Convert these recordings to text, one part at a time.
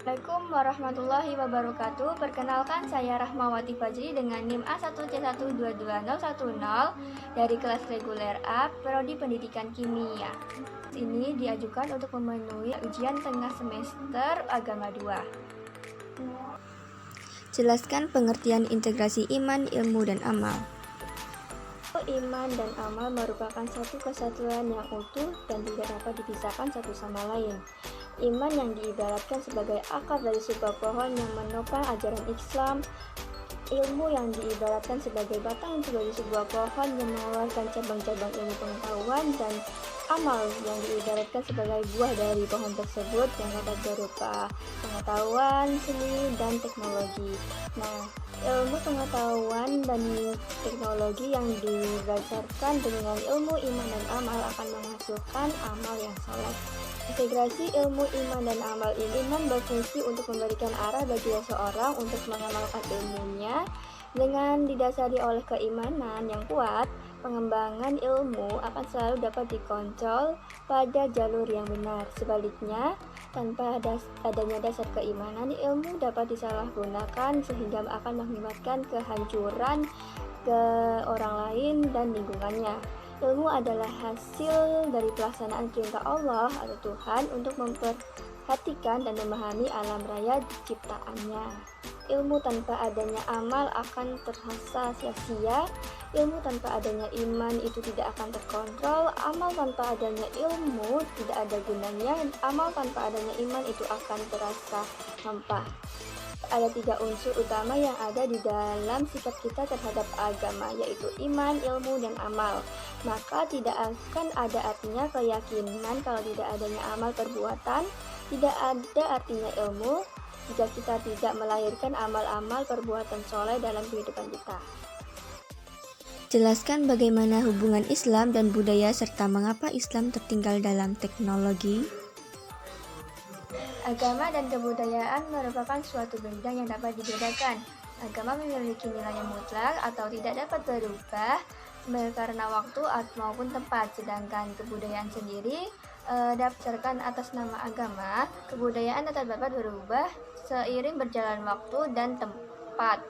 Assalamualaikum warahmatullahi wabarakatuh. Perkenalkan saya Rahmawati Fajri dengan NIM A1C122010 dari kelas reguler A, Prodi Pendidikan Kimia. Ini diajukan untuk memenuhi ujian tengah semester Agama 2. Jelaskan pengertian integrasi iman, ilmu, dan amal. Iman dan amal merupakan satu kesatuan yang utuh dan tidak dapat dipisahkan satu sama lain. Iman yang diibaratkan sebagai akar dari sebuah pohon yang menopang ajaran Islam, ilmu yang diibaratkan sebagai batang dari sebuah pohon yang mengeluarkan cabang-cabang ilmu pengetahuan, dan amal yang diibaratkan sebagai buah dari pohon tersebut yang dapat berupa pengetahuan, seni, dan teknologi. Nah, ilmu pengetahuan dan teknologi yang didasarkan dengan ilmu iman dan amal akan menghasilkan amal yang soleh. Integrasi ilmu iman dan amal ini berfungsi untuk memberikan arah bagi seseorang untuk mengamalkan ilmunya. Dengan didasari oleh keimanan yang kuat, pengembangan ilmu akan selalu dapat dikontrol pada jalur yang benar. Sebaliknya, tanpa adanya dasar keimanan, ilmu dapat disalahgunakan sehingga akan mengakibatkan kehancuran ke orang lain dan lingkungannya. Ilmu adalah hasil dari pelaksanaan perintah Allah atau Tuhan untuk memperhatikan dan memahami alam raya ciptaannya. Ilmu tanpa adanya amal akan terasa sia-sia. Ilmu tanpa adanya iman itu tidak akan terkontrol. Amal tanpa adanya ilmu tidak ada gunanya. Amal tanpa adanya iman itu akan terasa hampa. Ada 3 unsur utama yang ada di dalam sikap kita terhadap agama, yaitu iman, ilmu, dan amal. Maka tidak akan ada artinya keyakinan kalau tidak adanya amal perbuatan. Tidak ada artinya ilmu jika kita tidak melahirkan amal-amal perbuatan soleh dalam kehidupan kita. Jelaskan bagaimana hubungan Islam dan budaya serta mengapa Islam tertinggal dalam teknologi. Agama dan kebudayaan merupakan suatu bidang yang dapat dibedakan. Agama memiliki nilai yang mutlak atau tidak dapat berubah karena waktu maupun tempat, sedangkan kebudayaan sendiri daftarkan atas nama agama. Kebudayaan tetap dapat berubah seiring berjalan waktu dan tempat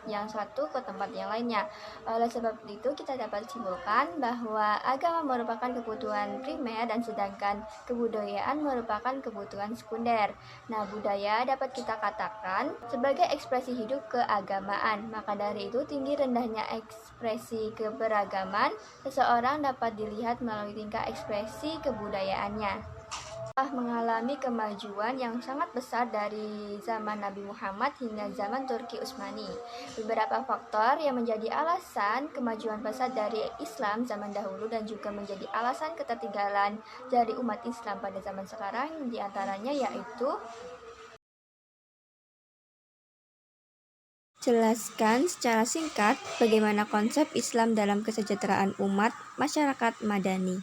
yang satu ke tempat yang lainnya. Oleh sebab itu, kita dapat simpulkan bahwa agama merupakan kebutuhan primer dan sedangkan kebudayaan merupakan kebutuhan sekunder. Nah, budaya dapat kita katakan sebagai ekspresi hidup keagamaan. Maka dari itu, tinggi rendahnya ekspresi keberagaman seseorang dapat dilihat melalui tingkah ekspresi kebudayaannya. Telah mengalami kemajuan yang sangat besar dari zaman Nabi Muhammad hingga zaman Turki Utsmani. Beberapa faktor yang menjadi alasan kemajuan pesat dari Islam zaman dahulu dan juga menjadi alasan ketertinggalan dari umat Islam pada zaman sekarang diantaranya yaitu: jelaskan secara singkat bagaimana konsep Islam dalam kesejahteraan umat masyarakat madani.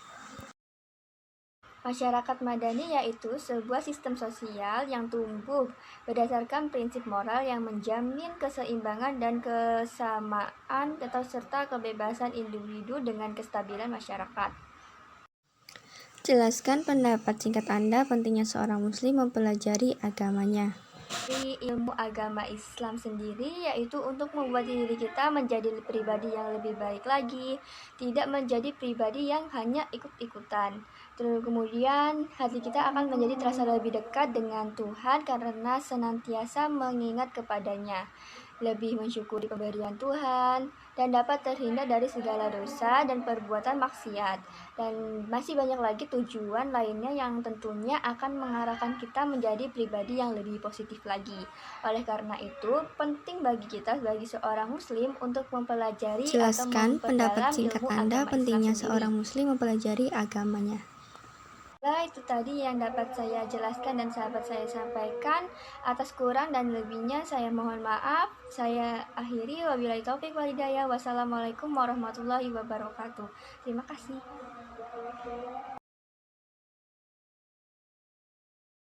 Masyarakat madani yaitu sebuah sistem sosial yang tumbuh berdasarkan prinsip moral yang menjamin keseimbangan dan kesamaan atau serta kebebasan individu dengan kestabilan masyarakat. Jelaskan pendapat singkat Anda pentingnya seorang muslim mempelajari agamanya. Dari ilmu agama Islam sendiri yaitu untuk membuat diri kita menjadi pribadi yang lebih baik lagi, tidak menjadi pribadi yang hanya ikut-ikutan. Terus kemudian hati kita akan menjadi terasa lebih dekat dengan Tuhan karena senantiasa mengingat kepadanya, lebih mensyukuri pemberian Tuhan, dan dapat terhindar dari segala dosa dan perbuatan maksiat. Dan masih banyak lagi tujuan lainnya yang tentunya akan mengarahkan kita menjadi pribadi yang lebih positif lagi. Oleh karena itu, penting bagi kita sebagai seorang muslim untuk mempelajari atau memperdalam ilmu agama pentingnya Islam seorang sendiri. muslim mempelajari agamanya. Nah, itu tadi yang dapat saya jelaskan dan sahabat saya sampaikan. Atas kurang dan lebihnya saya mohon maaf. Saya akhiri, wabillahi taufik wal hidayah. Wassalamualaikum warahmatullahi wabarakatuh. Terima kasih.